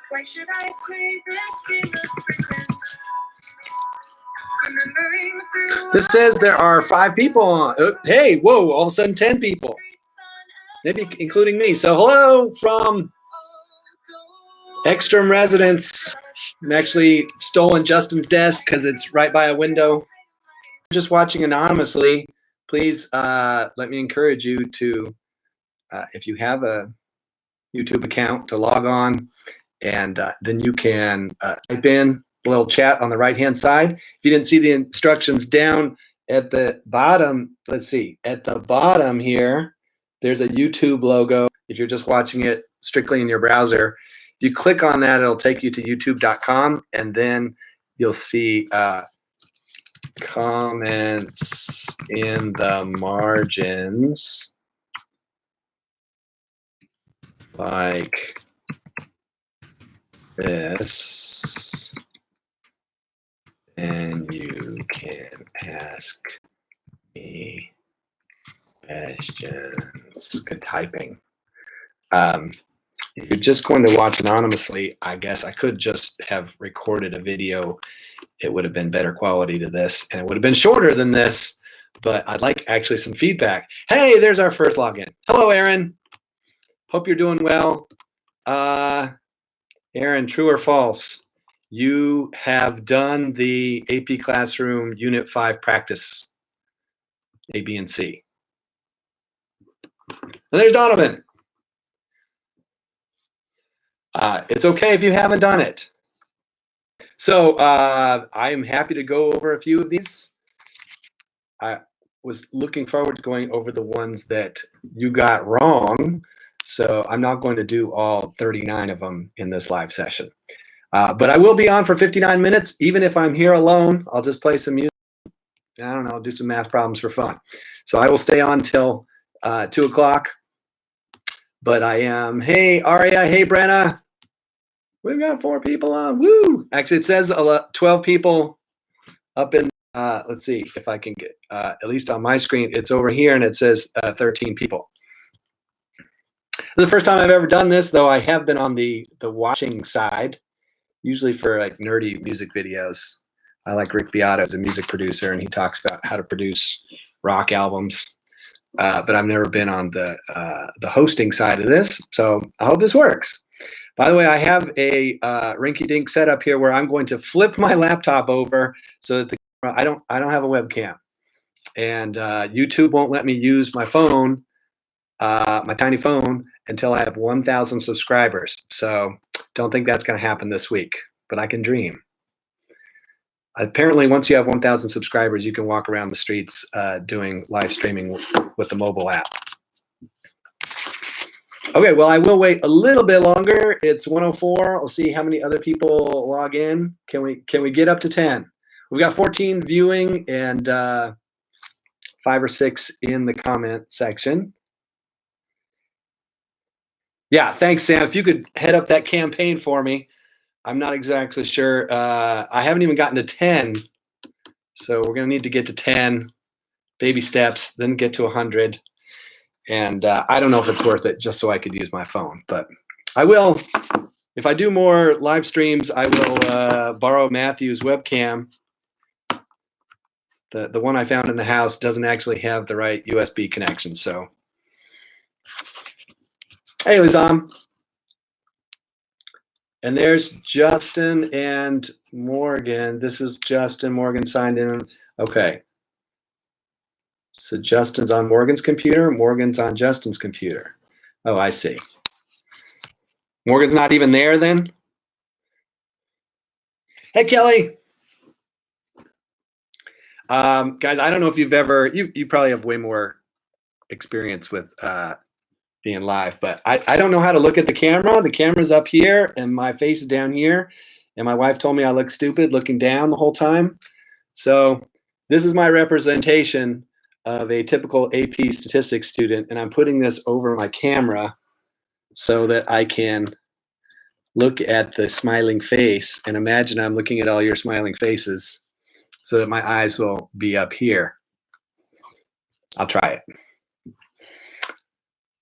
Why should I play this game of pretend? Remembering through This says there are 5 people on. Hey, whoa, all of a sudden 10 people. Maybe including me. So hello from Ekstrom Residence. I'm actually stolen Justin's desk because it's right by a window. Just watching anonymously, please let me encourage you to, if you have a YouTube account, to log on, and then you can type in a little chat on the right-hand side. If you didn't see the instructions down at the bottom, let's see, at the bottom here, there's a YouTube logo. If you're just watching it strictly in your browser, if you click on that, it'll take you to youtube.com, and then you'll see comments in the margins like this, and you can ask me questions. Good typing. If you're just going to watch anonymously, I guess I could just have recorded a video. It would have been better quality to this, and it would have been shorter than this, but I'd like actually some feedback. Hey, there's our first login. Hello, Aaron. Hope you're doing well. Aaron, true or false? You have done the AP Classroom Unit 5 practice, A, B, and C. And there's Donovan. It's okay if you haven't done it. So I'm happy to go over a few of these. I was looking forward to going over the ones that you got wrong. So I'm not going to do all 39 of them in this live session. But I will be on for 59 minutes. Even if I'm here alone, I'll just play some music. I don't know, do some math problems for fun. So I will stay on till 2 o'clock. But I am, hey, Aria, hey, Brenna. We've got 4 people on, woo! Actually, it says 12 people up in, let's see if I can get, at least on my screen, it's over here and it says 13 people. The first time I've ever done this, though I have been on the watching side, usually for like nerdy music videos. I like Rick Beato as a music producer, and he talks about how to produce rock albums. But I've never been on the hosting side of this, so I hope this works. By the way, I have a rinky-dink setup here where I'm going to flip my laptop over so that the camera, I don't have a webcam, and YouTube won't let me use my phone, my tiny phone, until I have 1,000 subscribers. So don't think that's going to happen this week, but I can dream. Apparently, once you have 1,000 subscribers, you can walk around the streets doing live streaming with the mobile app. Okay, well, I will wait a little bit longer. It's 1:04. We'll see how many other people log in. Can we get up to 10? We've got 14 viewing and 5 or 6 in the comment section. Yeah, thanks, Sam. If you could head up that campaign for me. I'm not exactly sure. I haven't even gotten to 10. So we're going to need to get to 10, baby steps, then get to 100. And I don't know if it's worth it just so I could use my phone. But I will. If I do more live streams, I will borrow Matthew's webcam. The one I found in the house doesn't actually have the right USB connection. So, hey, Lizam. And there's Justin and Morgan. This is Justin. Morgan signed in. Okay. So Justin's on Morgan's computer. Morgan's on Justin's computer. Oh, I see. Morgan's not even there then? Hey, Kelly. Guys, I don't know if you've ever, you probably have way more experience with being live, but I don't know how to look at the camera. The camera's up here and my face is down here. And my wife told me I look stupid looking down the whole time. So this is my representation of a typical AP statistics student. And I'm putting this over my camera so that I can look at the smiling face and imagine I'm looking at all your smiling faces so that my eyes will be up here. I'll try it.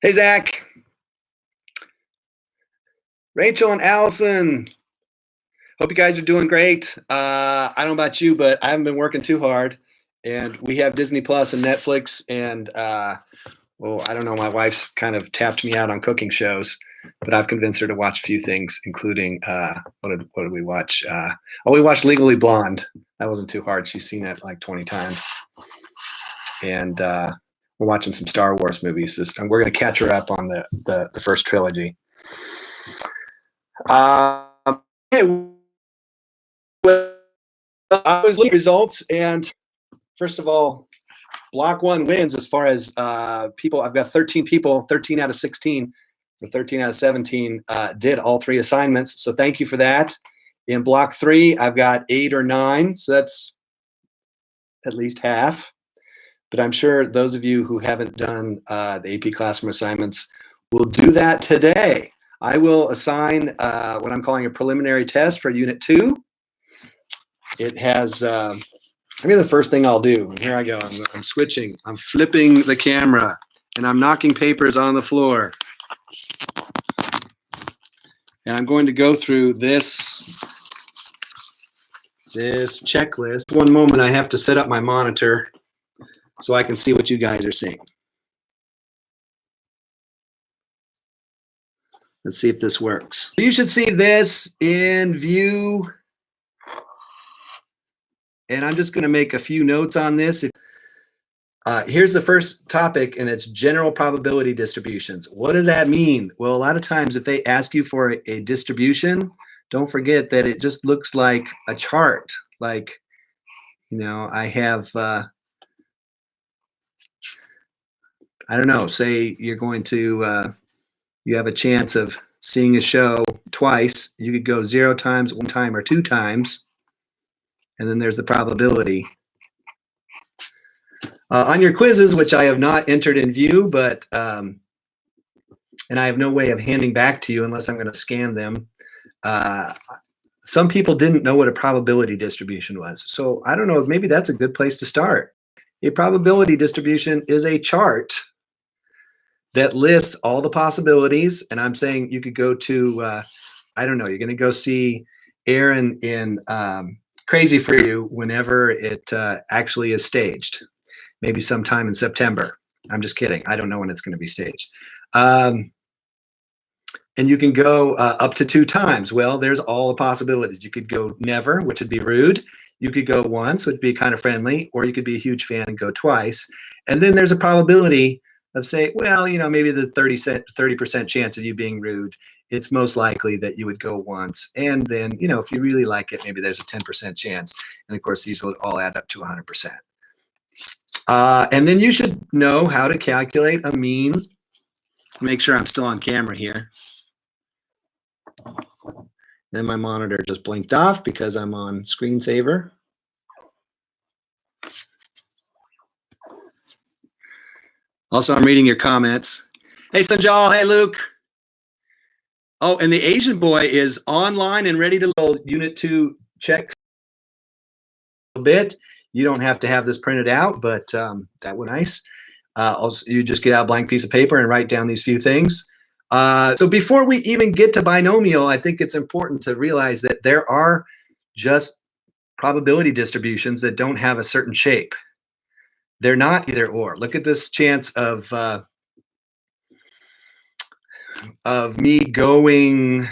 Hey, Zach. Rachel and Allison. Hope you guys are doing great. I don't know about you, but I haven't been working too hard. And we have Disney Plus and Netflix. And well, I don't know. My wife's kind of tapped me out on cooking shows, but I've convinced her to watch a few things, including what did we watch? We watched Legally Blonde. That wasn't too hard. She's seen it like 20 times. And we're watching some Star Wars movies. And we're going to catch her up on the first trilogy. Okay. I was looking at results, and first of all, block one wins as far as people. I've got 13 people, 13 out of 16, or 13 out of 17 did all 3 assignments. So thank you for that. In block 3, I've got 8 or 9, so that's at least half. But I'm sure those of you who haven't done the AP Classroom assignments will do that today. I will assign what I'm calling a preliminary test for Unit 2. It has, maybe the first thing I'll do, and here I go, I'm switching, I'm flipping the camera, and I'm knocking papers on the floor. And I'm going to go through this checklist. One moment, I have to set up my monitor so I can see what you guys are seeing. Let's see if this works. You should see this in view. And I'm just going to make a few notes on this. Here's the first topic, and it's general probability distributions. What does that mean? Well, a lot of times if they ask you for a distribution, don't forget that it just looks like a chart. Like, you know, I have, I don't know, say you're going to, you have a chance of seeing a show twice. You could go 0 times, 1 time, or 2 times. And then there's the probability. On your quizzes, which I have not entered in view, but, and I have no way of handing back to you unless I'm going to scan them. Some people didn't know what a probability distribution was. So I don't know, maybe that's a good place to start. A probability distribution is a chart that lists all the possibilities. And I'm saying you could go to, I don't know, you're going to go see Aaron in Crazy for You whenever it actually is staged. Maybe sometime in September. I'm just kidding. I don't know when it's going to be staged. And you can go up to 2 times. Well, there's all the possibilities. You could go never, which would be rude. You could go once, which would be kind of friendly, or you could be a huge fan and go twice. And then there's a probability of say, well, you know, maybe the 30% chance of you being rude, it's most likely that you would go once. And then, you know, if you really like it, maybe there's a 10% chance. And of course, these will all add up to 100%. And then you should know how to calculate a mean. Make sure I'm still on camera here. Then my monitor just blinked off because I'm on screensaver. Also, I'm reading your comments. Hey, Sanjal. Hey, Luke. Oh, and the Asian boy is online and ready to roll Unit 2 check a bit. You don't have to have this printed out, but that would be nice. Also, you just get out a blank piece of paper and write down these few things. So before we even get to binomial, I think it's important to realize that there are just probability distributions that don't have a certain shape. They're not either or. Look at this chance of me going,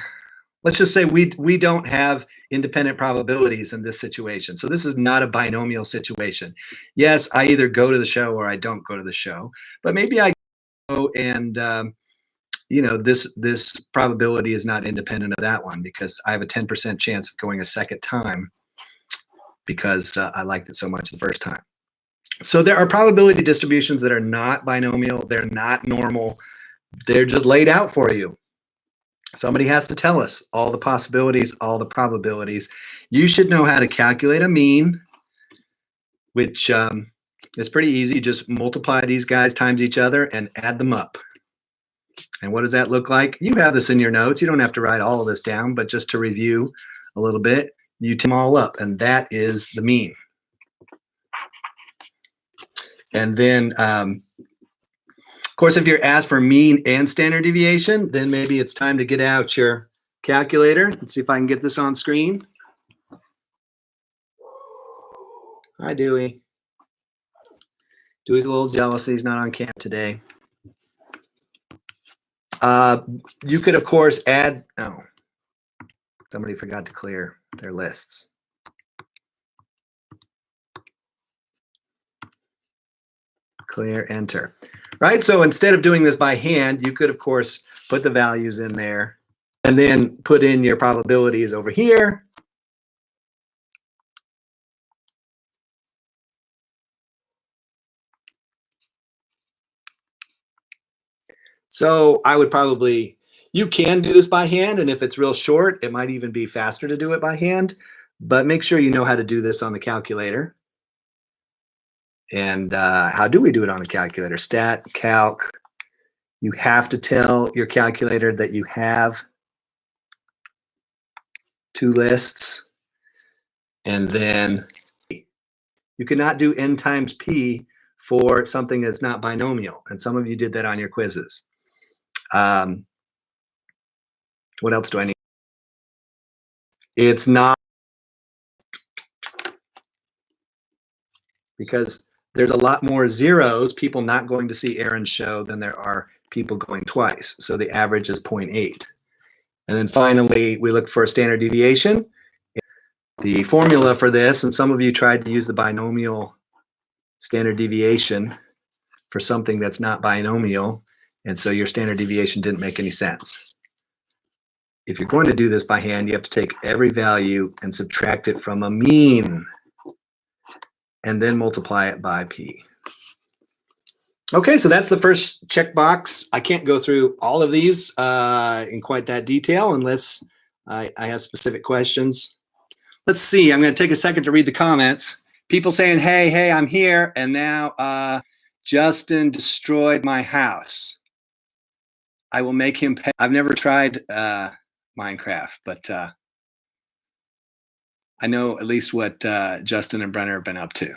let's just say we don't have independent probabilities in this situation. So this is not a binomial situation. Yes, I either go to the show or I don't go to the show, but maybe I go and, you know, this probability is not independent of that one because I have a 10% chance of going a second time because I liked it so much the first time. So there are probability distributions that are not binomial. They're not normal. They're just laid out for you. Somebody has to tell us all the possibilities, all the probabilities. You should know how to calculate a mean, which is pretty easy. Just multiply these guys times each other and add them up. And what does that look like? You have this in your notes. You don't have to write all of this down, but just to review a little bit, you add them all up, and that is the mean. And then, of course, if you're asked for mean and standard deviation, then maybe it's time to get out your calculator. Let's see if I can get this on screen. Hi, Dewey. Dewey's a little jealous he's not on camp today. You could, of course, add, oh, somebody forgot to clear their lists. Clear, enter. Right, so instead of doing this by hand, you could, of course, put the values in there and then put in your probabilities over here. So I would probably, you can do this by hand, and if it's real short, it might even be faster to do it by hand, but make sure you know how to do this on the calculator. And how do we do it on a calculator? Stat, calc. You have to tell your calculator that you have two lists, and then you cannot do n times p for something that's not binomial, and some of you did that on your quizzes. What else do I need? It's not, because there's a lot more zeros, people not going to see Aaron's show, than there are people going twice. So the average is 0.8. And then finally, we look for a standard deviation. The formula for this, and some of you tried to use the binomial standard deviation for something that's not binomial, and so your standard deviation didn't make any sense. If you're going to do this by hand, you have to take every value and subtract it from a mean, and then multiply it by p. Okay, so that's the first checkbox. I can't go through all of these in quite that detail unless I have specific questions. Let's see, I'm going to take a second to read the comments. People saying, hey, I'm here, and now Justin destroyed my house. I will make him pay. I've never tried Minecraft, but I know at least what Justin and Brenner have been up to.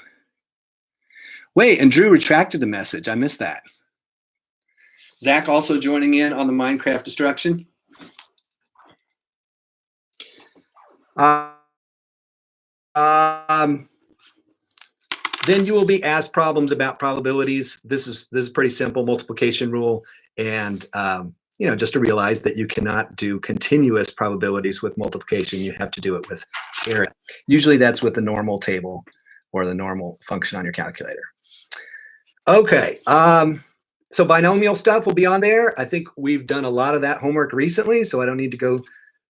Wait, and Drew retracted the message. I missed that. Zach also joining in on the Minecraft destruction. Then you will be asked problems about probabilities. This is pretty simple, multiplication rule, and just to realize that you cannot do continuous probabilities with multiplication. You have to do it with area. Usually that's with the normal table or the normal function on your calculator. Okay, so binomial stuff will be on there. I think we've done a lot of that homework recently, so I don't need to go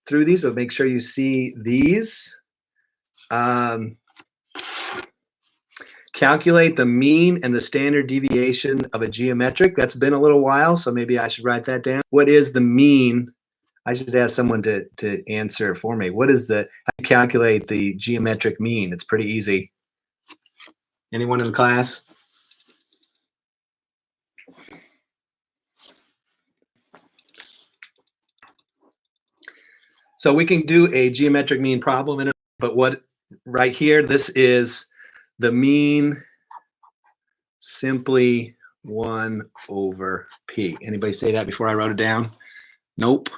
through these, but make sure you see these. Calculate the mean and the standard deviation of a geometric. That's been a little while, so maybe I should write that down. What is the mean? I should ask someone to answer for me. What is how do you calculate the geometric mean? It's pretty easy. Anyone in the class? So we can do a geometric mean problem in it, but what right here, this is the mean simply 1 over p. Anybody say that before I wrote it down? Nope.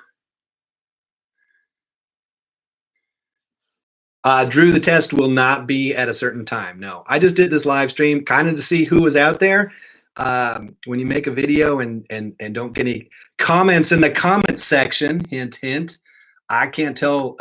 Drew, the test will not be at a certain time. No, I just did this live stream kind of to see who was out there. When you make a video and don't get any comments in the comments section, hint, hint, I can't tell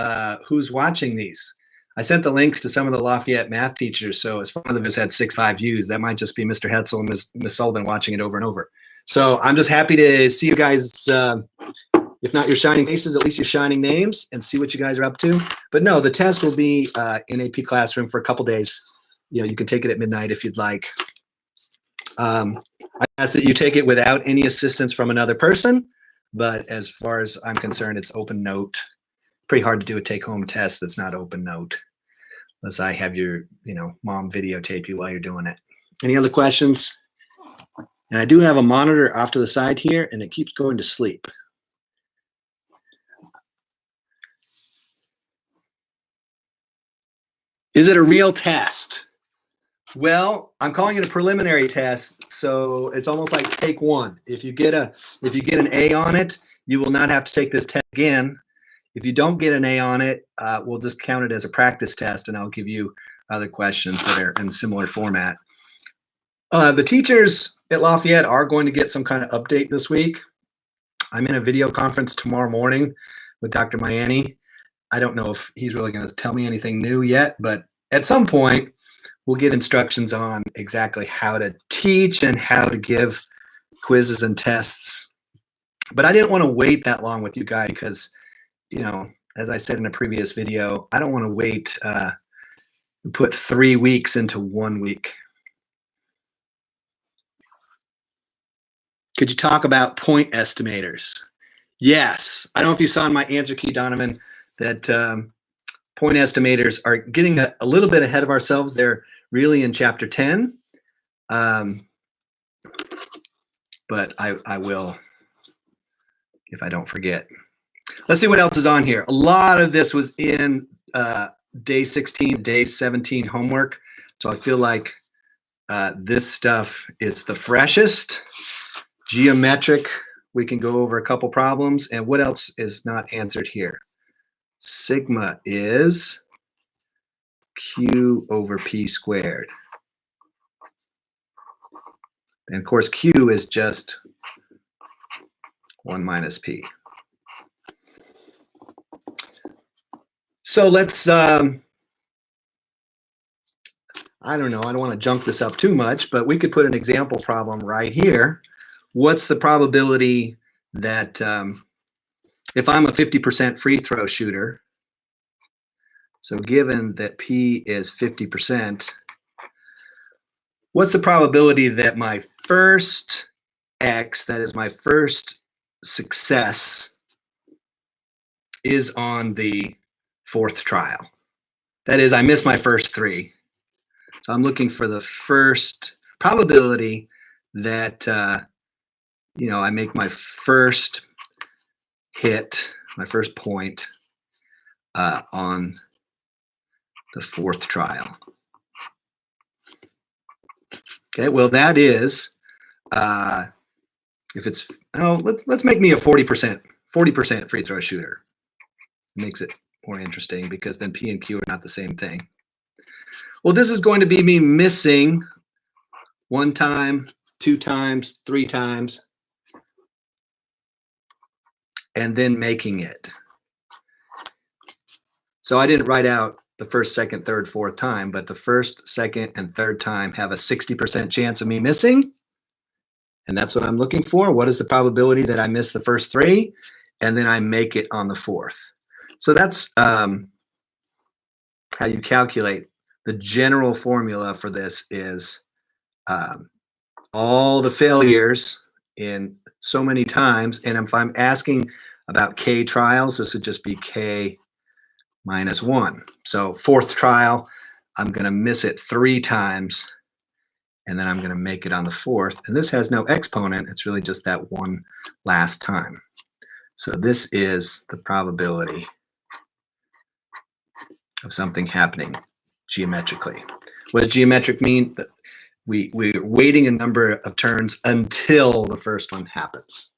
who's watching these. I sent the links to some of the Lafayette math teachers, so as one of them has had 6.5 views, that might just be Mr. Hetzel and Ms. Sullivan watching it over and over. So I'm just happy to see you guys, if not your shining faces, at least your shining names, and see what you guys are up to. But no, the test will be in AP Classroom for a couple days. You can take it at midnight if you'd like. I ask that you take it without any assistance from another person, but as far as I'm concerned, it's open note. Pretty hard to do a take-home test that's not open note, unless I have your, mom videotape you while you're doing it. Any other questions? And I do have a monitor off to the side here, and it keeps going to sleep. Is it a real test? Well, I'm calling it a preliminary test, so it's almost like take one. If you get an A on it, you will not have to take this test again. If you don't get an A on it, we'll just count it as a practice test, and I'll give you other questions that are in similar format. The teachers at Lafayette are going to get some kind of update this week. I'm in a video conference tomorrow morning with Dr. Miani. I don't know if he's really going to tell me anything new yet, but at some point, we'll get instructions on exactly how to teach and how to give quizzes and tests. But I didn't want to wait that long with you guys because, you know, as I said in a previous video, I don't want to wait put 3 weeks into 1 week. Could you talk about point estimators? Yes. I don't know if you saw in my answer key, Donovan, that point estimators are getting a little bit ahead of ourselves. They're really in chapter 10. But I will, if I don't forget. Let's see what else is on here. A lot of this was in day 16, day 17 homework. So I feel like this stuff is the freshest. Geometric, we can go over a couple problems. And what else is not answered here? Sigma is Q over P squared. And of course, Q is just 1 minus P. So let's, I don't know, I don't want to junk this up too much, but we could put an example problem right here. What's the probability that if I'm a 50% free throw shooter, so given that P is 50%, what's the probability that my first X, that is my first success, is on the 4th trial? That is, I missed my first 3. So I'm looking for the first probability that, you know, I make my first hit, my first point on the 4th trial. Okay, well, that is, if it's, oh, let's make me a 40% free throw shooter. It makes it more interesting because then P and Q are not the same thing. Well, this is going to be me missing 1 time, 2 times, 3 times, and then making it. So I didn't write out the first, second, third, 4th time, but the first, second, and 3rd time have a 60% chance of me missing. And that's what I'm looking for. What is the probability that I miss the first 3 and then I make it on the 4th? So that's how you calculate. The general formula for this is all the failures in so many times. And if I'm asking about K trials, this would just be K minus 1. So 4th trial, I'm going to miss it 3 times, and then I'm going to make it on the 4th. And this has no exponent. It's really just that one last time. So this is the probability of something happening geometrically. What does geometric mean? That we're waiting a number of turns until the first one happens.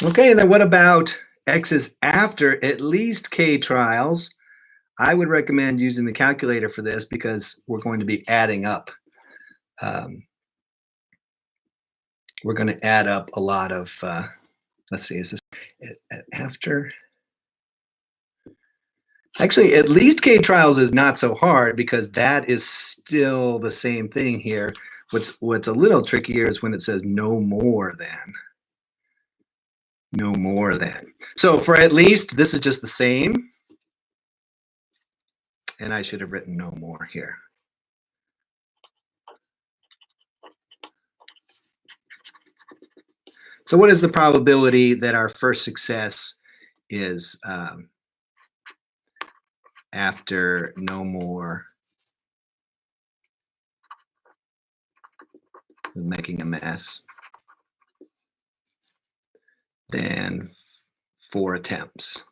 Okay, and then what about X's after at least K trials? I would recommend using the calculator for this because we're going to be adding up. We're going to add up a lot of, let's see, is this after? Actually, at least K trials is not so hard because that is still the same thing here. What's a little trickier is when it says no more than. No more than. So for at least, this is just the same. And I should have written no more here. So what is the probability that our first success is after no more making a mess than 4 attempts?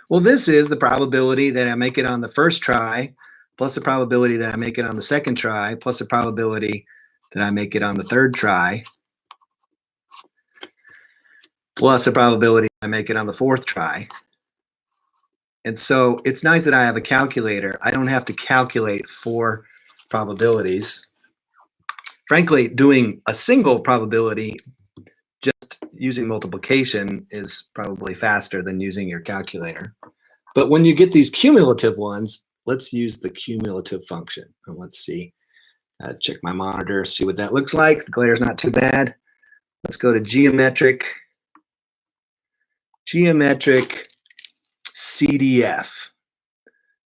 Well, this is the probability that I make it on the first try, plus the probability that I make it on the second try, plus the probability that I make it on the third try, plus the probability I make it on the fourth try. And so it's nice that I have a calculator. I don't have to calculate 4 probabilities. Frankly, doing a single probability just using multiplication is probably faster than using your calculator. But when you get these cumulative ones, let's use the cumulative function. And let's see, check my monitor, see what that looks like. The glare is not too bad. Let's go to geometric CDF.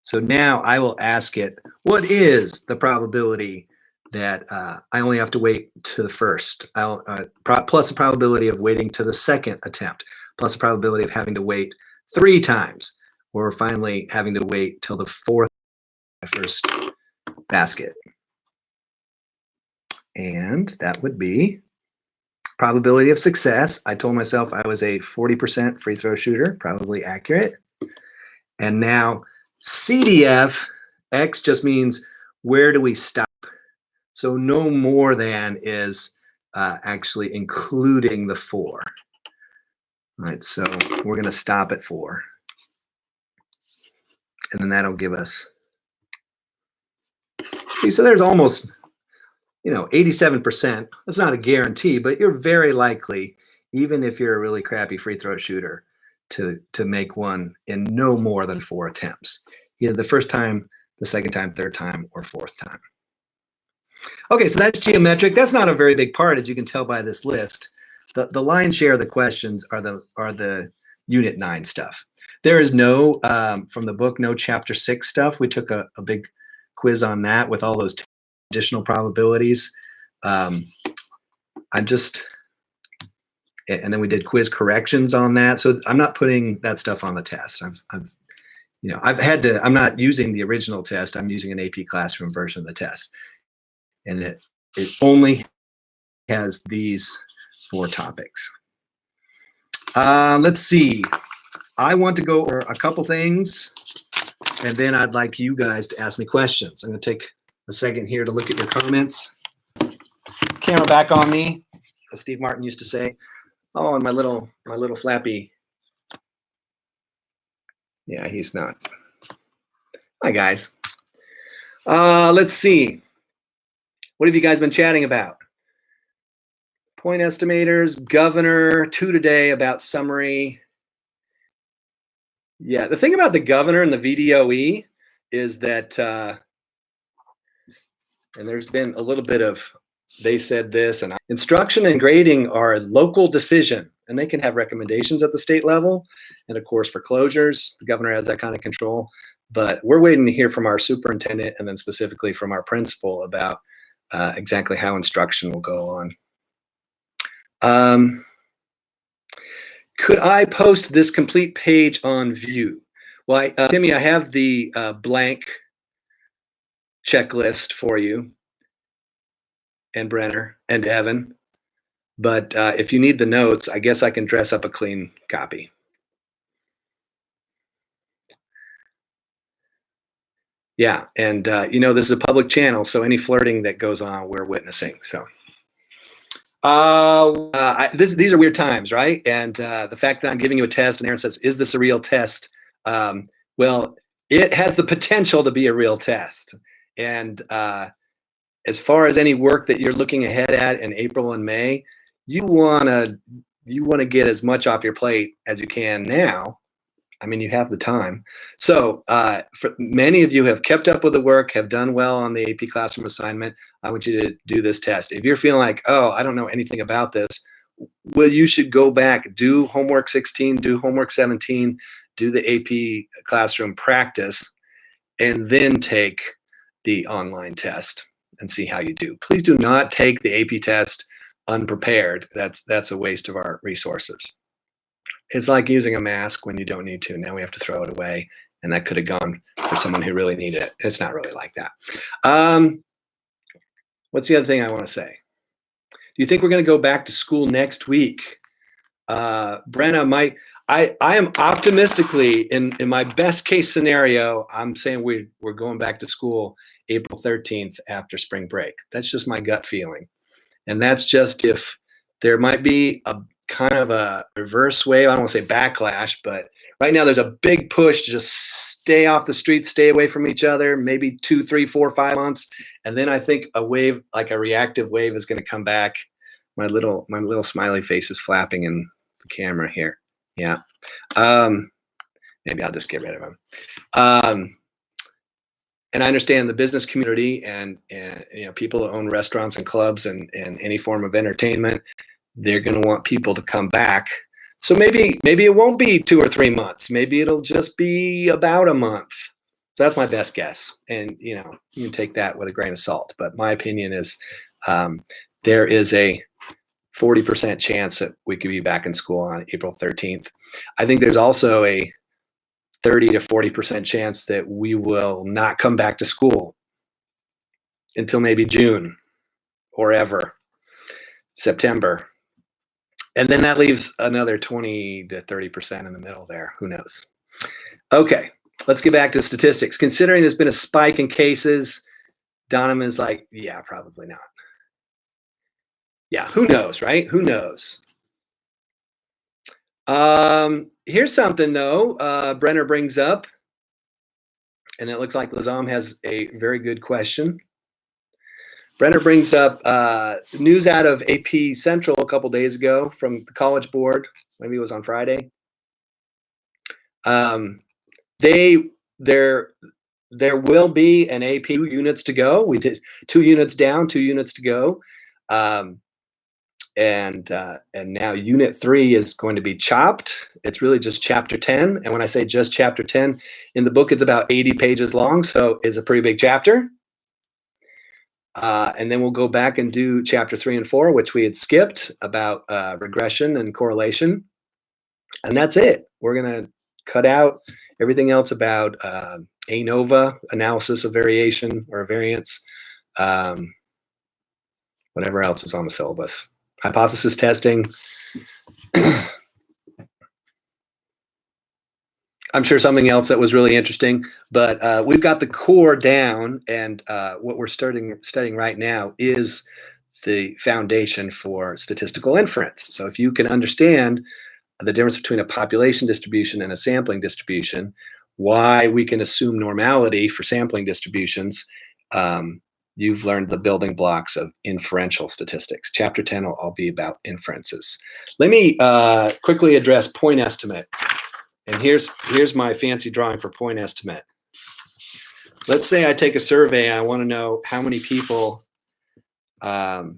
So now I will ask it, what is the probability that I only have to wait to the first, plus the probability of waiting to the second attempt, plus the probability of having to wait 3 times, or finally having to wait till the fourth first basket. And that would be probability of success. I told myself I was a 40% free throw shooter, probably accurate. And now CDF, X just means where do we stop? So no more than is actually including the 4. All right, so we're going to stop at 4. And then that'll give us, see, so there's almost, 87%. That's not a guarantee, but you're very likely, even if you're a really crappy free throw shooter, to make one in no more than 4 attempts. Either the first time, the second time, third time, or fourth time. Okay, so that's geometric. That's not a very big part, as you can tell by this list. The lion's share of the questions are the Unit 9 stuff. There is no, from the book, no Chapter 6 stuff. We took a big quiz on that with all those additional probabilities. And then we did quiz corrections on that. So I'm not putting that stuff on the test. I'm not using the original test. I'm using an AP Classroom version of the test. And it only has these 4 topics. Let's see. I want to go over a couple things, and then I'd like you guys to ask me questions. I'm going to take a second here to look at your comments. Camera back on me, as Steve Martin used to say. Oh, and my little flappy. Yeah, he's not. Hi, guys. Let's see. What have you guys been chatting about? Point estimators, governor, 2 today about summary. Yeah, the thing about the governor and the VDOE is that, and there's been a little bit of, they said this, and instruction and grading are a local decision, and they can have recommendations at the state level. And of course, for closures, the governor has that kind of control. But we're waiting to hear from our superintendent and then specifically from our principal about exactly how instruction will go on. Could I post this complete page on View? Well, Timmy, I have the blank checklist for you, and Brenner and Evan. But if you need the notes, I guess I can dress up a clean copy. Yeah, and this is a public channel, so any flirting that goes on, we're witnessing. So these are weird times, right? And the fact that I'm giving you a test and Aaron says, is this a real test? Well, it has the potential to be a real test. And as far as any work that you're looking ahead at in April and May, you want to get as much off your plate as you can now. I mean, you have the time. So for many of you have kept up with the work, have done well on the AP Classroom assignment. I want you to do this test. If you're feeling like, oh, I don't know anything about this, well, you should go back, do homework 16, do homework 17, do the AP Classroom practice, and then take the online test and see how you do. Please do not take the AP test unprepared. That's a waste of our resources. It's like using a mask when you don't need to. Now we have to throw it away, and that could have gone for someone who really needed it. It's not really like that. What's the other thing I want to say? Do you think we're going to go back to school next week? Brenna, I am optimistically in my best case scenario, I'm saying we're going back to school April 13th after spring break. That's just my gut feeling. And that's just if there might be a kind of a reverse wave. I don't want to say backlash, but right now there's a big push to just stay off the streets, stay away from each other, maybe 2, 3, 4, 5 months. And then I think a wave, like a reactive wave, is going to come back. My little smiley face is flapping in the camera here. Yeah. Maybe I'll just get rid of him. And I understand the business community and people that own restaurants and clubs and any form of entertainment, they're going to want people to come back. So maybe it won't be 2 or 3 months. Maybe it'll just be about a month. So that's my best guess. And you can take that with a grain of salt. But my opinion is there is a 40% chance that we could be back in school on April 13th. I think there's also a 30 to 40% chance that we will not come back to school until maybe June or ever September. And then that leaves another 20 to 30% in the middle there. Who knows? Okay, let's get back to statistics. Considering there's been a spike in cases, Donovan's like, yeah, probably not. Yeah, who knows, right? Who knows? Here's something though. Brenner brings up, and it looks like Lazam has a very good question. Brenner brings up news out of AP Central a couple days ago from the College Board. Maybe it was on Friday. There will be an AP units to go. We did 2 units down, 2 units to go. And now unit 3 is going to be chopped. It's really just chapter 10. And when I say just chapter 10, in the book, it's about 80 pages long. So it's a pretty big chapter. And then we'll go back and do chapter 3 and 4, which we had skipped, about regression and correlation. And that's it. We're going to cut out everything else about ANOVA, analysis of variation or variance, whatever else is on the syllabus. Hypothesis testing. I'm sure something else that was really interesting, but we've got the core down, and what we're studying right now is the foundation for statistical inference. So if you can understand the difference between a population distribution and a sampling distribution, why we can assume normality for sampling distributions, you've learned the building blocks of inferential statistics. Chapter 10 will all be about inferences. Let me quickly address point estimate. And here's my fancy drawing for point estimate. Let's say I take a survey. I want to know how many people are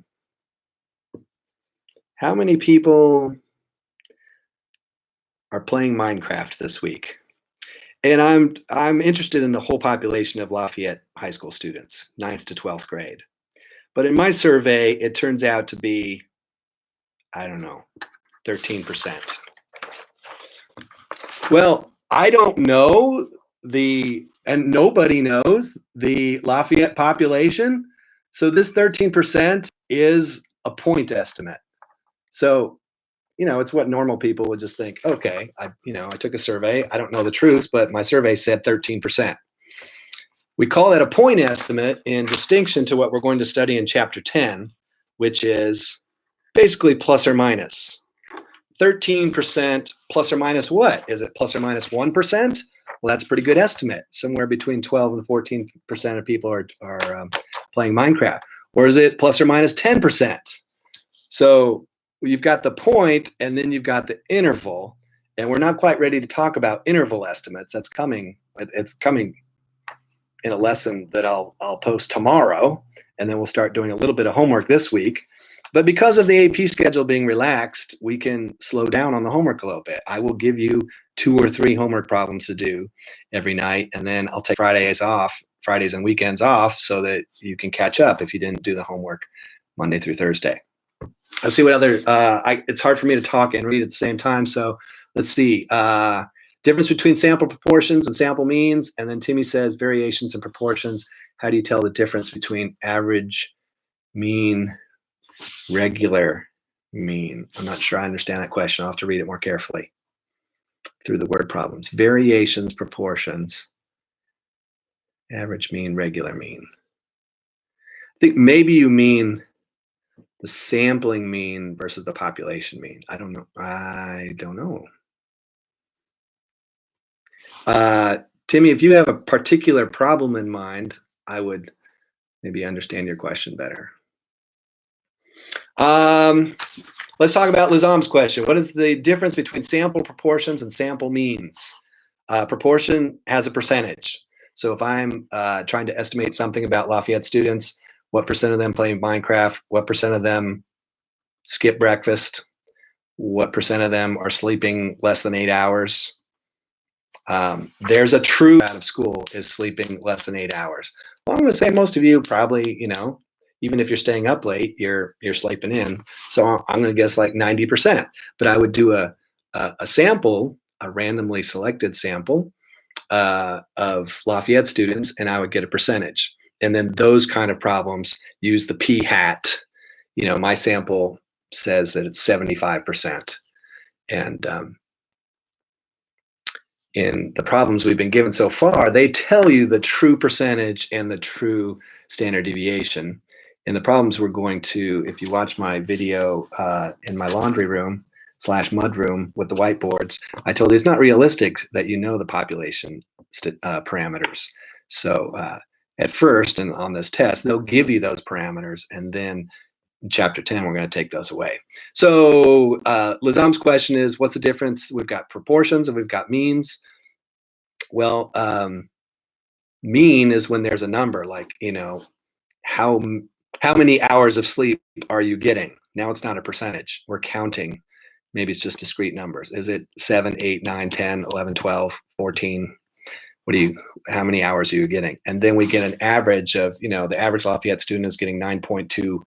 playing Minecraft this week. And I'm interested in the whole population of Lafayette High School students, 9th to 12th grade. But in my survey, it turns out to be, I don't know, 13%. Well, I don't know and nobody knows the Lafayette population. So this 13% is a point estimate. So it's what normal people would just think, okay, I took a survey. I don't know the truth, but my survey said 13%. We call that a point estimate in distinction to what we're going to study in chapter 10, which is basically plus or minus. 13% plus or minus what? Is it plus or minus 1%? Well, that's a pretty good estimate. Somewhere between 12 and 14% of people are playing Minecraft. Or is it plus or minus 10%? So you've got the point, and then you've got the interval, and we're not quite ready to talk about interval estimates. That's coming. It's coming in a lesson that I'll post tomorrow, and then we'll start doing a little bit of homework this week. But because of the AP schedule being relaxed, we can slow down on the homework a little bit. I will give you 2 or 3 homework problems to do every night, and then I'll take Fridays and weekends off, so that you can catch up if you didn't do the homework Monday through Thursday. Let's see what other, it's hard for me to talk and read at the same time. So let's see, difference between sample proportions and sample means. And then Timmy says variations and proportions. How do you tell the difference between average, mean, regular, mean? I'm not sure I understand that question. I'll have to read it more carefully. through the word problems. Variations, proportions, average mean, regular mean. I think maybe you mean the sampling mean versus the population mean. I don't know. Timmy, if you have a particular problem in mind, I would maybe understand your question better. Let's talk about Lizam's question. What is the difference between sample proportions and sample means? Proportion has a percentage. So if I'm trying to estimate something about Lafayette students, what percent of them play Minecraft, what percent of them skip breakfast, what percent of them are sleeping less than 8 hours, there's a true out of school is sleeping less than 8 hours. Well, I'm going to say most of you probably, even if you're staying up late, you're sleeping in. So I'm going to guess like 90%. But I would do a sample, a randomly selected sample of Lafayette students, and I would get a percentage. And then those kind of problems use the p-hat. My sample says that it's 75%. And in the problems we've been given so far, they tell you the true percentage and the true standard deviation. In the problems we're going to, if you watch my video in my laundry room / mud room with the whiteboards, I told you it's not realistic that you know the population parameters. So at first, and on this test, they'll give you those parameters, and then in chapter 10, we're going to take those away. So Lizam's question is, what's the difference? We've got proportions and we've got means. Well, mean is when there's a number, like, how many hours of sleep are you getting? Now it's not a percentage. We're counting. Maybe it's just discrete numbers. Is it 7, 8, 9, 10, 11, 12, 14? How many hours are you getting? And then we get an average of, the average Lafayette student is getting 9.2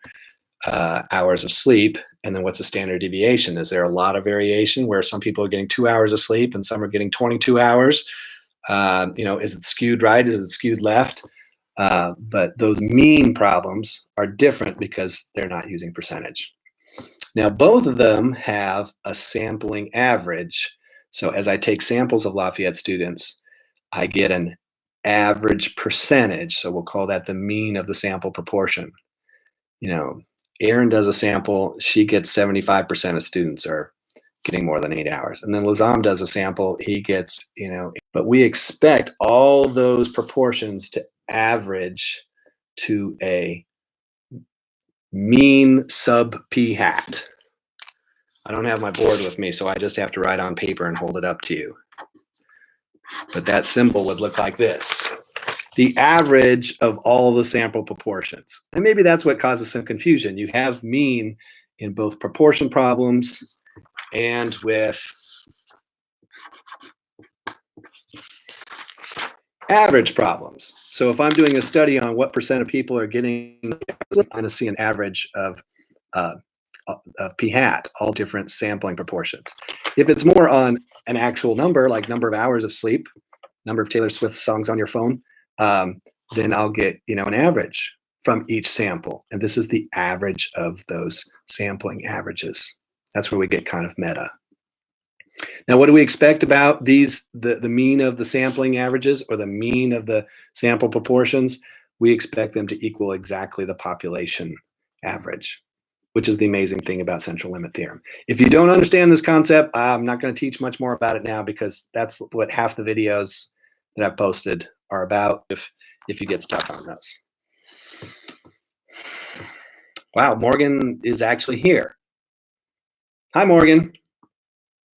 hours of sleep. And then what's the standard deviation? Is there a lot of variation where some people are getting 2 hours of sleep and some are getting 22 hours? Is it skewed right? Is it skewed left? But those mean problems are different because they're not using percentage. Now, both of them have a sampling average. So as I take samples of Lafayette students, I get an average percentage. So we'll call that the mean of the sample proportion. Erin does a sample, she gets 75% of students are getting more than 8 hours. And then Lizam does a sample, he gets, but we expect all those proportions to average to a mean sub p-hat. I don't have my board with me, so I just have to write on paper and hold it up to you. But that symbol would look like this. The average of all the sample proportions. And maybe that's what causes some confusion. You have mean in both proportion problems and with average problems. So if I'm doing a study on what percent of people are getting, I'm going to see an average of p-hat, all different sampling proportions. If it's more on an actual number, like number of hours of sleep, number of Taylor Swift songs on your phone, then I'll get, an average from each sample. And this is the average of those sampling averages. That's where we get kind of meta. Now, what do we expect about these, the mean of the sampling averages or the mean of the sample proportions? We expect them to equal exactly the population average, which is the amazing thing about central limit theorem. If you don't understand this concept, I'm not going to teach much more about it now because that's what half the videos that I've posted are about if you get stuck on those. Wow, Morgan is actually here. Hi, Morgan.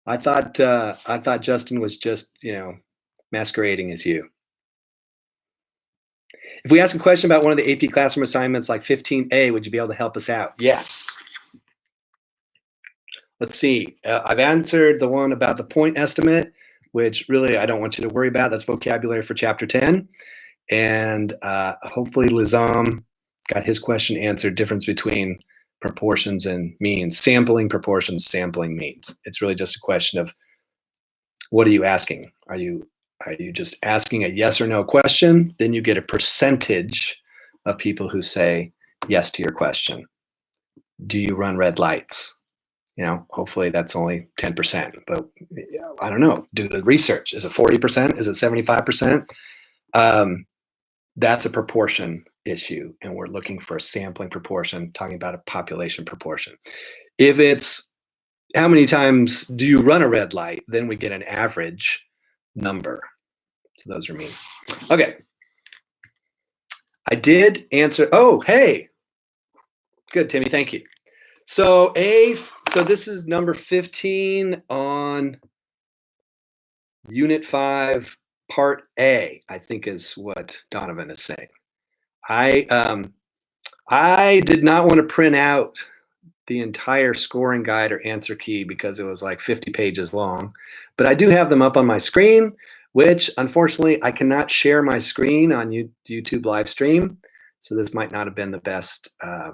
I thought Justin was just, masquerading as you. If we ask a question about one of the AP classroom assignments like 15A, would you be able to help us out? Yes. Let's see. I've answered the one about the point estimate, which really I don't want you to worry about. That's vocabulary for chapter 10. And hopefully Lizam got his question answered, difference between proportions and means, sampling proportions, sampling means. It's really just a question of what are you asking? Are you just asking a yes or no question? Then you get a percentage of people who say yes to your question. Do you run red lights? hopefully that's only 10%, but I don't know. Do the research. Is it 40%? Is it 75%? That's a proportion issue, and we're looking for a sampling proportion, talking about a population proportion. If it's how many times do you run a red light, then we get an average number. So those are mean. Okay. I did answer. Oh, hey. Good, Timmy. Thank you. So this is number 15 on Unit 5, Part A, I think is what Donovan is saying. I did not want to print out the entire scoring guide or answer key because it was like 50 pages long, but I do have them up on my screen, which unfortunately I cannot share my screen on YouTube live stream. So this might not have been the best, I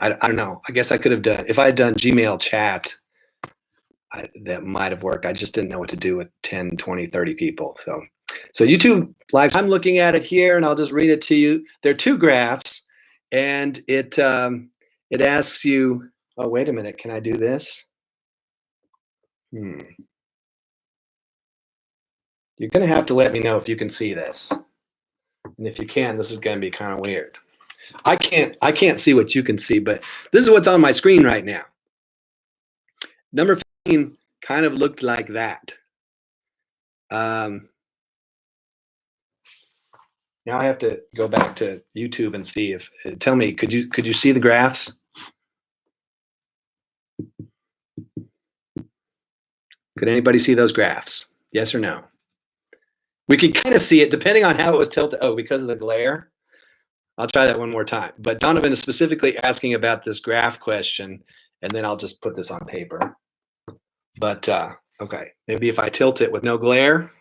don't know. I guess I could have done, if I had done Gmail chat, that might have worked. I just didn't know what to do with 10, 20, 30 people. So YouTube live, I'm looking at it here and I'll just read it to you. There are two graphs and it asks you, oh, wait a minute. Can I do this? You're going to have to let me know if you can see this. And if you can, this is going to be kind of weird. I can't see what you can see, but this is what's on my screen right now. Number 15 kind of looked like that. Now I have to go back to YouTube and see if, tell me, could you see the graphs? Could anybody see those graphs? Yes or no? We can kind of see it depending on how it was tilted. Oh, because of the glare? I'll try that one more time. But Donovan is specifically asking about this graph question, and then I'll just put this on paper. But okay, maybe if I tilt it with no glare.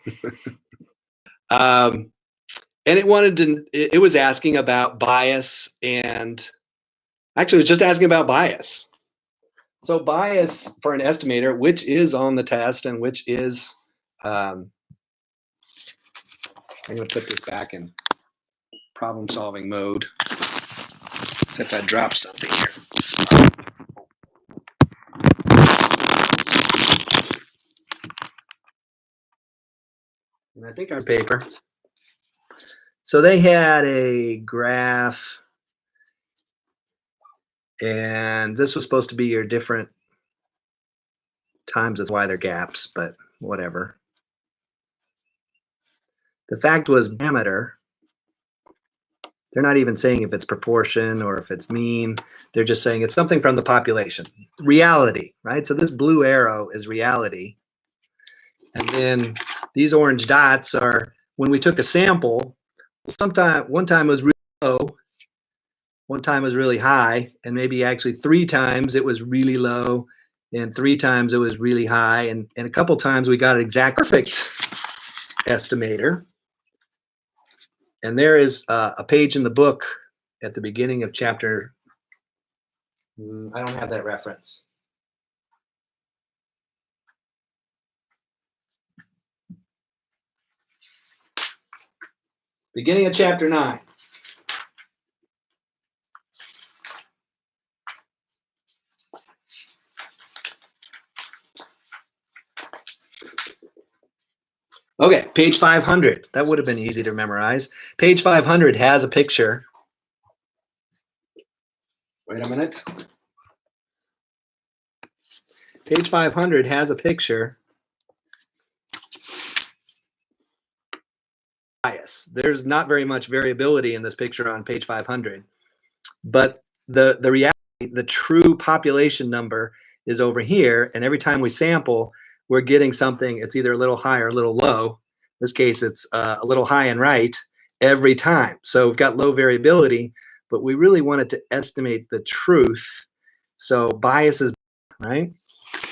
And it was asking about bias, and actually it was just asking about bias. So bias for an estimator, which is on the test and which is, I'm going to put this back in problem solving mode, except I dropped something here. And I think our paper. So they had a graph, and this was supposed to be your different times of why they're gaps, but whatever. The fact was parameter. They're not even saying if it's proportion or if it's mean. They're just saying it's something from the population. Reality, right? So this blue arrow is reality. And then these orange dots are when we took a sample, one time it was really low, one time it was really high, and maybe actually 3 times it was really low, and 3 times it was really high, and a couple times we got an exact perfect estimator. And there is a page in the book at the beginning of chapter, I don't have that reference. Beginning of chapter 9. Okay, page 500. That would have been easy to memorize. Page 500 has a picture. Wait a minute. Page 500 has a picture. Bias. There's not very much variability in this picture on page 500, but the reality, the true population number is over here, and every time we sample, we're getting something, it's either a little high or a little low. In this case, it's a little high and right every time. So we've got low variability, but we really wanted to estimate the truth. So bias is right.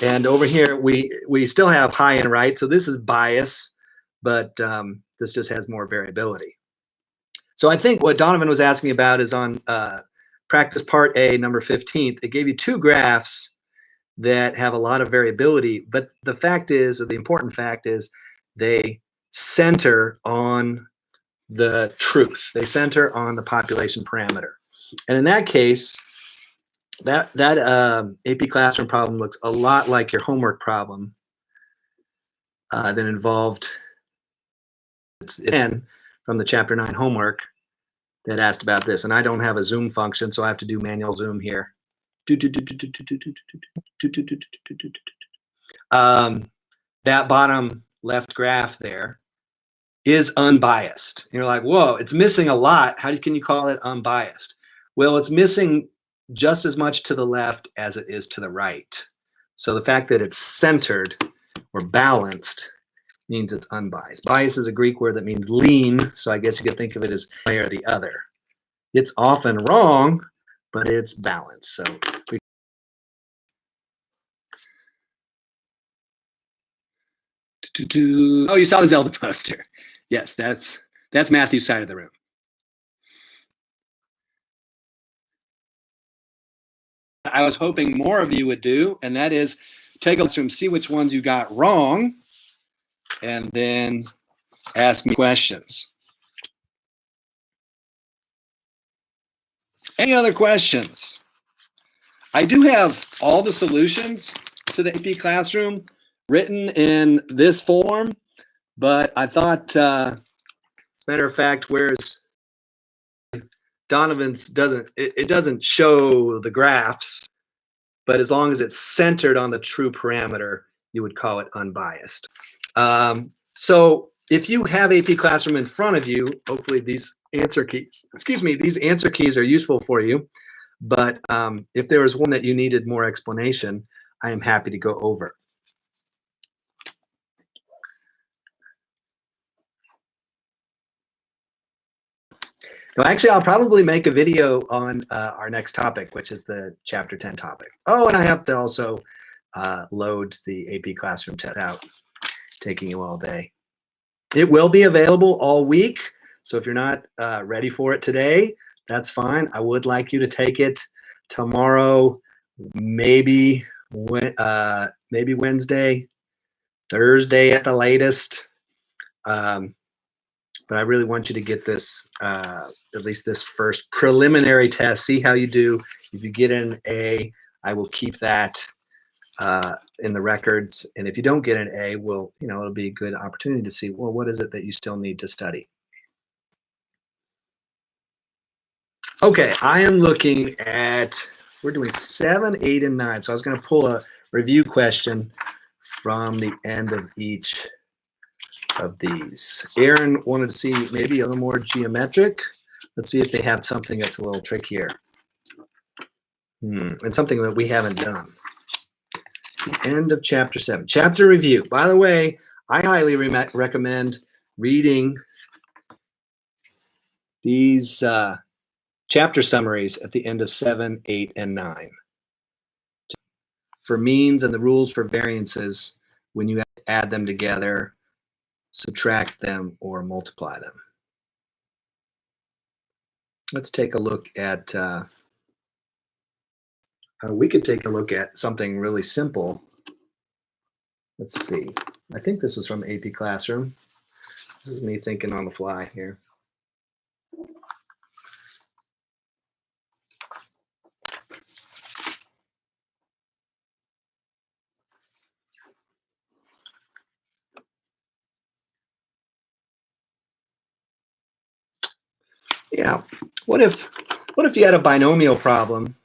And over here, we still have high and right. So this is bias, but this just has more variability. So I think what Donovan was asking about is on practice part A, number 15. It gave you 2 graphs that have a lot of variability, but the fact is, or the important fact is, they center on the truth. They center on the population parameter. And in that case, that AP Classroom problem looks a lot like your homework problem that involved it's from the Chapter 9 homework that asked about this. And I don't have a zoom function, so I have to do manual zoom here. That bottom left graph there is unbiased. And you're like, whoa, it's missing a lot. How can you call it unbiased? Well, it's missing just as much to the left as it is to the right. So the fact that it's centered or balanced means it's unbiased. Bias is a Greek word that means lean, so I guess you could think of it as one way or the other. It's often wrong, but it's balanced. So oh, you saw the Zelda poster. Yes, that's Matthew's side of the room. I was hoping more of you would do, and that is take a look and see which ones you got wrong, and then ask me questions. Any other questions? I do have all the solutions to the AP Classroom written in this form, but I thought, as a matter of fact, whereas Donovan's doesn't, it doesn't show the graphs, but as long as it's centered on the true parameter, you would call it unbiased. So if you have AP Classroom in front of you, hopefully these answer keys are useful for you. But if there was one that you needed more explanation, I am happy to go over. No, actually, I'll probably make a video on our next topic, which is the Chapter 10 topic. Oh, and I have to also load the AP Classroom test out, taking you all day. It will be available all week, so if you're not ready for it today, that's fine. I would like you to take it tomorrow, maybe Wednesday, Thursday at the latest. But I really want you to get this, at least this first preliminary test, see how you do. If you get an A, I will keep that in the records. And if you don't get an A, it'll be a good opportunity to see, well, what is it that you still need to study? Okay, I am looking at, we're doing 7, 8, and 9. So I was going to pull a review question from the end of each of these. Aaron wanted to see maybe a little more geometric. Let's see if they have something that's a little trickier. And something that we haven't done. The end of chapter 7. Chapter review. By the way, I highly recommend reading these chapter summaries at the end of 7, 8, and 9. For means and the rules for variances, when you add them together, subtract them, or multiply them. Let's take a look at, we could take a look at something really simple. Let's see. I think this was from AP Classroom. This is me thinking on the fly here. Yeah. What if you had a binomial problem?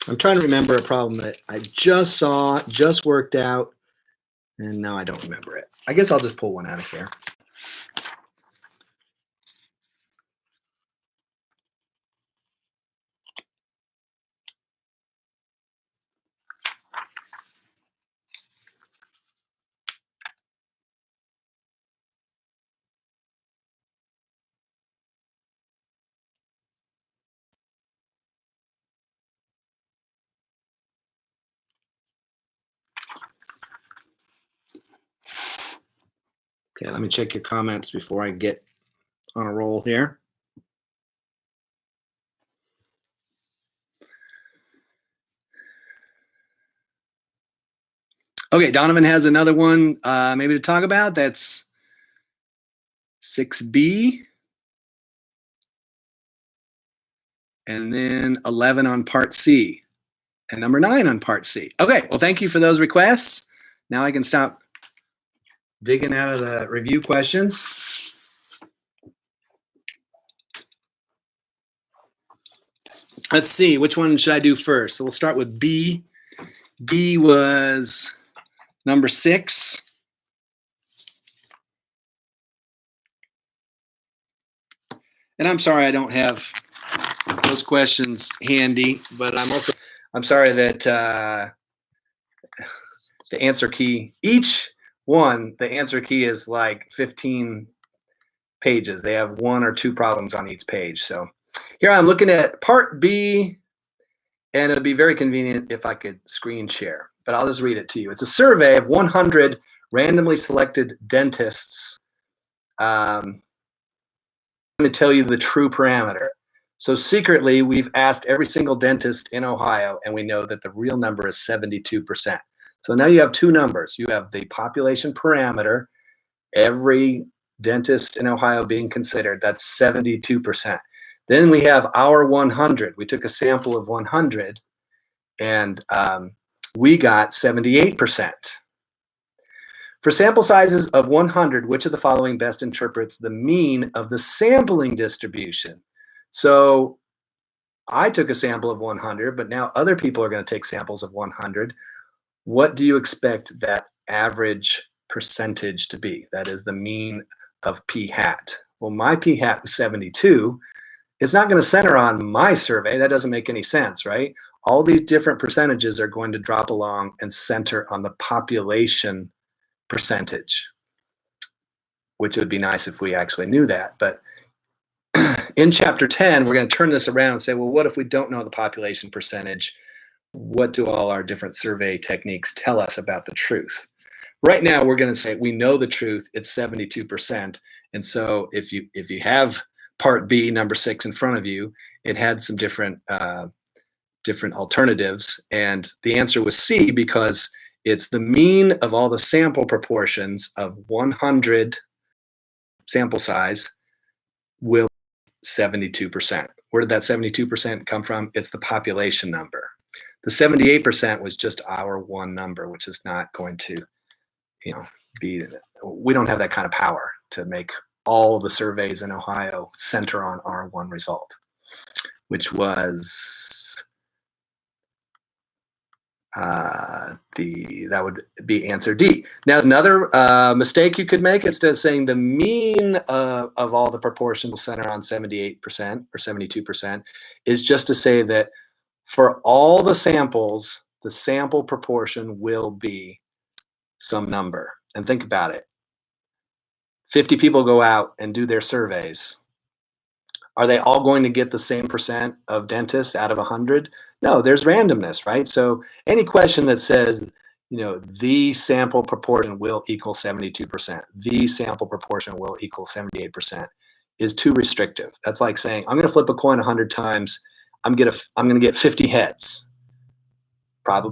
I'm trying to remember a problem that I just saw, just worked out, and now I don't remember it. I guess I'll just pull one out of here. Okay, let me check your comments before I get on a roll here. Okay, Donovan has another one maybe to talk about. That's 6B. And then 11 on part C. And number 9 on part C. Okay, well, thank you for those requests. Now I can stop digging out of the review questions. Let's see, which one should I do first? So we'll start with B. B was number 6. And I'm sorry I don't have those questions handy, but I'm sorry that the answer key, each one, the answer key is like 15 pages. They have 1 or 2 problems on each page. So here I'm looking at part B, and it'll be very convenient if I could screen share, but I'll just read it to you. It's a survey of 100 randomly selected dentists. I'm going to tell you the true parameter. So secretly, we've asked every single dentist in Ohio, and we know that the real number is 72%. So now you have 2 numbers. You have the population parameter, every dentist in Ohio being considered, that's 72%. Then we have our 100. We took a sample of 100, and we got 78%. For sample sizes of 100, which of the following best interprets the mean of the sampling distribution? So I took a sample of 100, but now other people are going to take samples of 100. What do you expect that average percentage to be? That is the mean of p hat. Well, my p hat was 72. It's not going to center on my survey. That doesn't make any sense, right? All these different percentages are going to drop along and center on the population percentage, which would be nice if we actually knew that. But in chapter 10, we're going to turn this around and say, well, what if we don't know the population percentage? What do all our different survey techniques tell us about the truth? Right now, we're going to say we know the truth. It's 72%. And so if you have part B, number 6, in front of you, it had some different alternatives. And the answer was C, because it's the mean of all the sample proportions of 100 sample size will 72%. Where did that 72% come from? It's the population number. The 78% was just our one number, which is not going to, be, we don't have that kind of power to make all the surveys in Ohio center on our one result, which was that would be answer D. Now, another mistake you could make, instead of saying the mean of all the proportions will center on 78% or 72%, is just to say that for all the samples, the sample proportion will be some number. And think about it. 50 people go out and do their surveys. Are they all going to get the same percent of dentists out of 100? No, there's randomness, right? So any question that says, the sample proportion will equal 72%, the sample proportion will equal 78% is too restrictive. That's like saying, I'm going to flip a coin 100 times, I'm going to get 50 heads.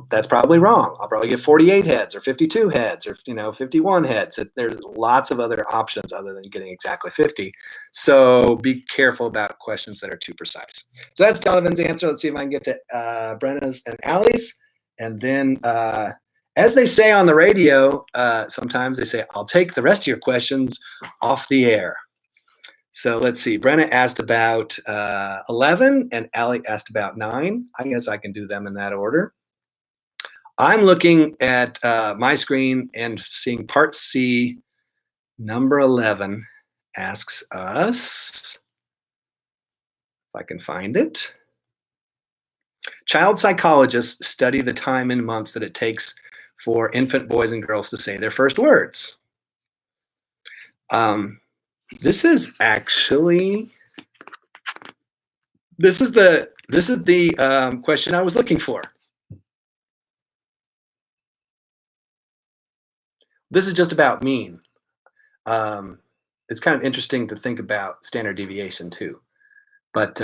That's probably wrong. I'll probably get 48 heads or 52 heads or 51 heads. There's lots of other options other than getting exactly 50. So be careful about questions that are too precise. So that's Donovan's answer. Let's see if I can get to Brenna's and Allie's. And then, as they say on the radio, sometimes they say, I'll take the rest of your questions off the air. So let's see. Brenna asked about 11 and Allie asked about 9. I guess I can do them in that order. I'm looking at my screen and seeing part C, number 11, asks us, if I can find it, child psychologists study the time in months that it takes for infant boys and girls to say their first words. This is the question I was looking for. This is just about mean. It's kind of interesting to think about standard deviation too. But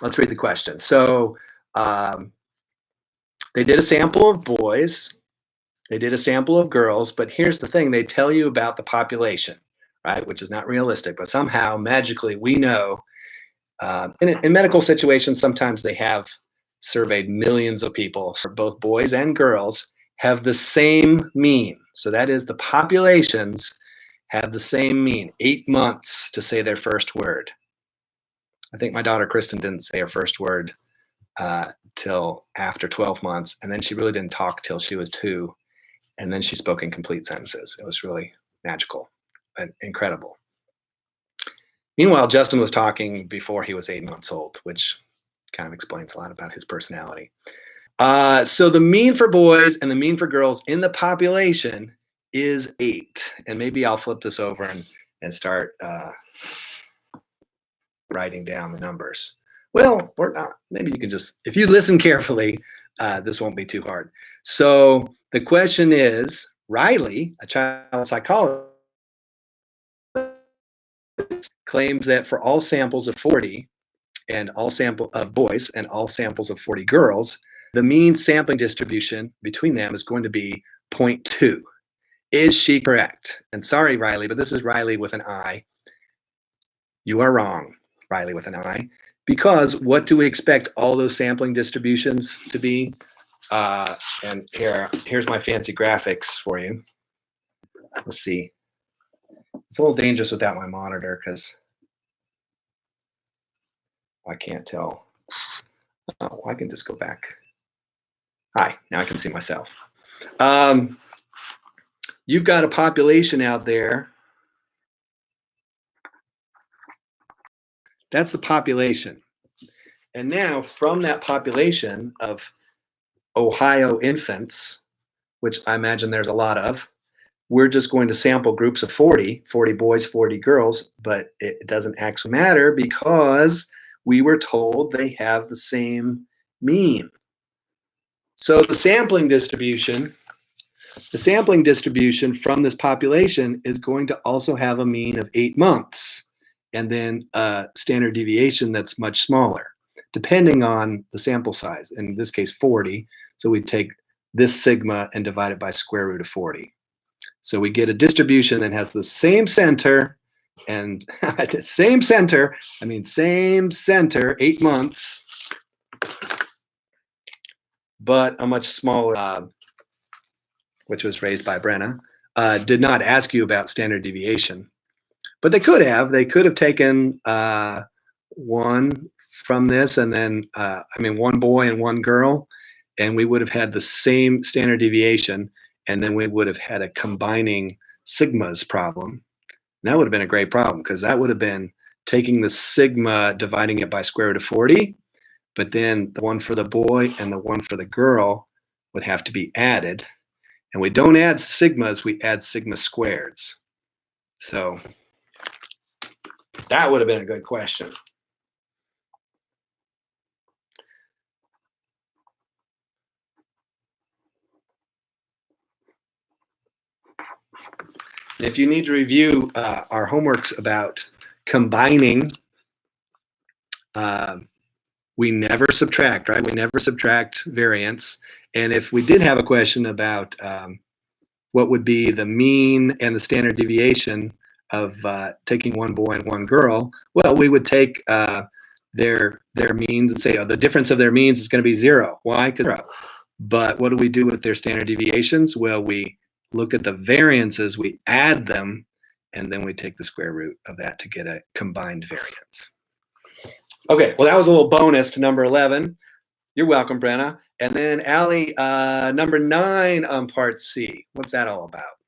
let's read the question. So they did a sample of boys They did a sample of girls, but here's the thing. They tell you about the population, right? Which is not realistic, but somehow magically we know in medical situations, sometimes they have surveyed millions of people. So both boys and girls have the same mean. So that is the populations have the same mean, 8 months to say their first word. I think my daughter Kristen didn't say her first word till after 12 months. And then she really didn't talk till she was 2. And then she spoke in complete sentences. It was really magical and incredible. Meanwhile, Justin was talking before he was 8 months old, which kind of explains a lot about his personality. So the mean for boys and the mean for girls in the population is 8. And maybe I'll flip this over and start writing down the numbers. Well, or not. Maybe you can just, if you listen carefully, this won't be too hard. So the question is, Riley, a child psychologist, claims that for all samples of 40 and all sample of boys and all samples of 40 girls, the mean sampling distribution between them is going to be 0.2. Is she correct? And sorry, Riley, but this is Riley with an I. You are wrong, Riley with an I, because what do we expect all those sampling distributions to be? And here's my fancy graphics for you. Let's see. It's a little dangerous without my monitor because I can't tell. Oh, I can just go back. Hi, now I can see myself. You've got a population out there. That's the population. And now from that population of Ohio infants, which I imagine there's a lot of, we're just going to sample groups of 40 boys, 40 girls, but it doesn't actually matter because we were told they have the same mean. So the sampling distribution from this population is going to also have a mean of 8 months and then a standard deviation that's much smaller, depending on the sample size. In this case, 40. So we take this sigma and divide it by square root of 40. So we get a distribution that has the same center and same center, 8 months, but a much smaller, which was raised by Brenna, did not ask you about standard deviation. But they could have. They could have taken one from this and then, one boy and one girl, and we would have had the same standard deviation, and then we would have had a combining sigmas problem. And that would have been a great problem because that would have been taking the sigma, dividing it by square root of 40, but then the one for the boy and the one for the girl would have to be added. And we don't add sigmas, we add sigma squareds. So that would have been a good question. If you need to review our homeworks about combining, we never subtract, right? We never subtract variance. And if we did have a question about what would be the mean and the standard deviation of taking one boy and one girl, well, we would take their means and say, oh, the difference of their means is going to be 0. Why? Because 0. But what do we do with their standard deviations? Well, we look at the variances, we add them, and then we take the square root of that to get a combined variance. Okay, well, that was a little bonus to number 11. You're welcome, Brenna. And then Allie, number 9 on part C. What's that all about?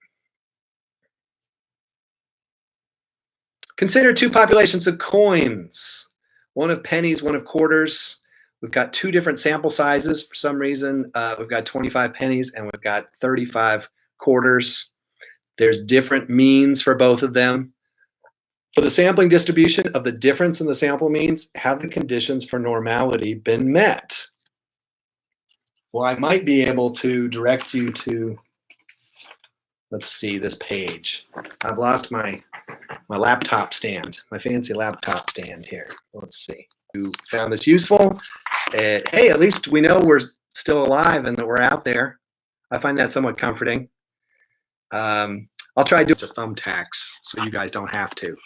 Consider 2 populations of coins, one of pennies, one of quarters. We've got 2 different sample sizes. For some reason, we've got 25 pennies and we've got 35 quarters. There's different means for both of them. For the sampling distribution of the difference in the sample means, have the conditions for normality been met? Well, I might be able to direct you to, let's see, this page. I've lost my laptop stand, my fancy laptop stand here. Let's see. You found this useful? Hey, at least we know we're still alive and that we're out there. I find that somewhat comforting. I'll try to do thumbtacks so you guys don't have to.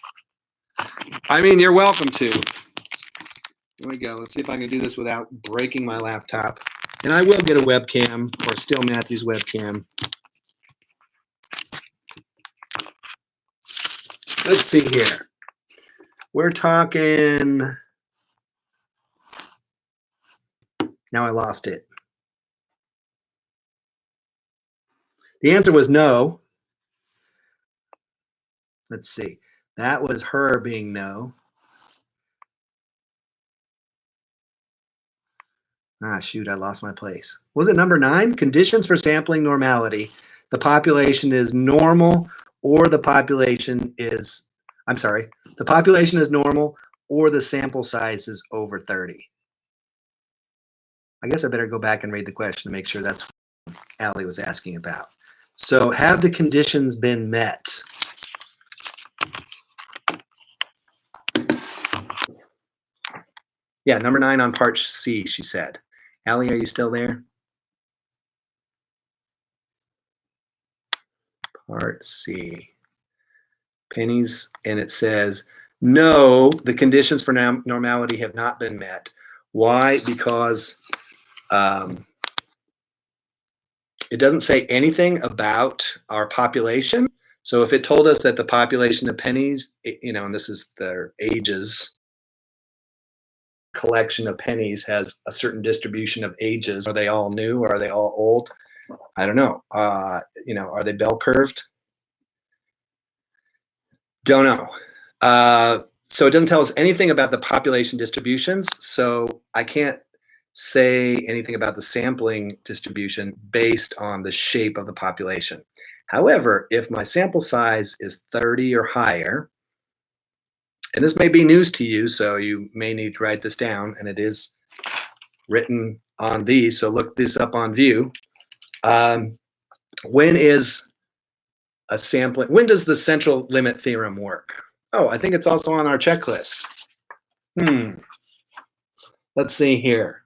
I mean, you're welcome to. Here we go. Let's see if I can do this without breaking my laptop. And I will get a webcam, or Still Matthews webcam. Let's see here. We're talking. Now I lost it. The answer was no. Let's see. That was her being no. Ah, shoot, I lost my place. Was it number 9? Conditions for sampling normality. The population is normal, or the population is, I'm sorry, the population is normal, or the sample size is over 30. I guess I better go back and read the question to make sure that's what Allie was asking about. So, have the conditions been met? Yeah, number 9 on part C, she said. Allie, are you still there? Part C. Pennies, and it says, no, the conditions for normality have not been met. Why? Because it doesn't say anything about our population. So if it told us that the population of pennies, and this is their ages, collection of pennies has a certain distribution of ages. Are they all new or are they all old? I don't know. Are they bell curved? Don't know. So it doesn't tell us anything about the population distributions. So I can't say anything about the sampling distribution based on the shape of the population. However, if my sample size is 30 or higher, and this may be news to you, so you may need to write this down, and it is written on these, so look this up on View. When does the central limit theorem work? Oh, I think it's also on our checklist. Let's see here.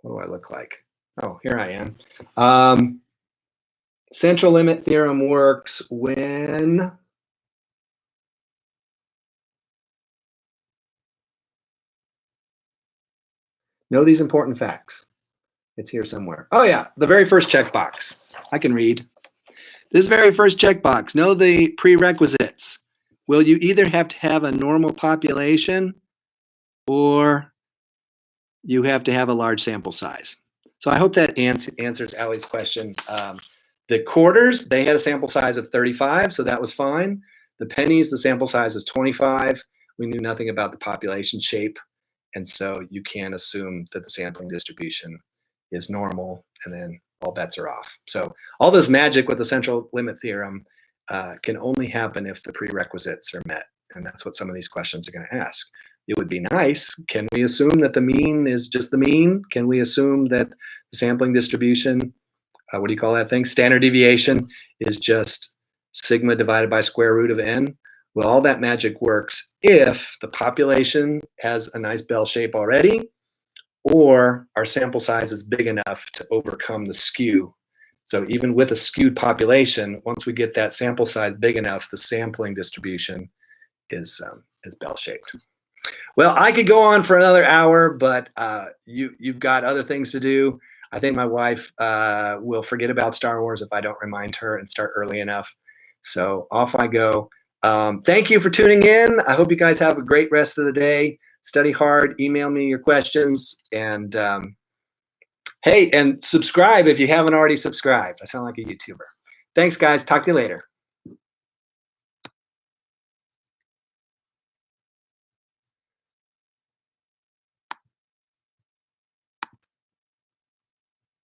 What do I look like? Oh, here I am. Central limit theorem works when know these important facts. It's here somewhere. Oh yeah, the very first checkbox. I can read. This very first checkbox, know the prerequisites. Will you either have to have a normal population or you have to have a large sample size? So I hope that answers Allie's question. The quarters, they had a sample size of 35, so that was fine. The pennies, the sample size is 25. We knew nothing about the population shape, and so you can assume that the sampling distribution is normal, and then all bets are off. So all this magic with the central limit theorem can only happen if the prerequisites are met, and that's what some of these questions are going to ask. It would be nice. Can we assume that the mean is just the mean? Can we assume that the sampling distribution, what do you call that thing? Standard deviation is just sigma divided by square root of n? Well, all that magic works if the population has a nice bell shape already, or our sample size is big enough to overcome the skew. So even with a skewed population, once we get that sample size big enough, the sampling distribution is bell-shaped. Well, I could go on for another hour, but you've got other things to do. I think my wife will forget about Star Wars if I don't remind her and start early enough. So off I go. Thank you for tuning in. I hope you guys have a great rest of the day. Study hard. Email me your questions. And hey, and subscribe if you haven't already subscribed. I sound like a YouTuber. Thanks, guys. Talk to you later.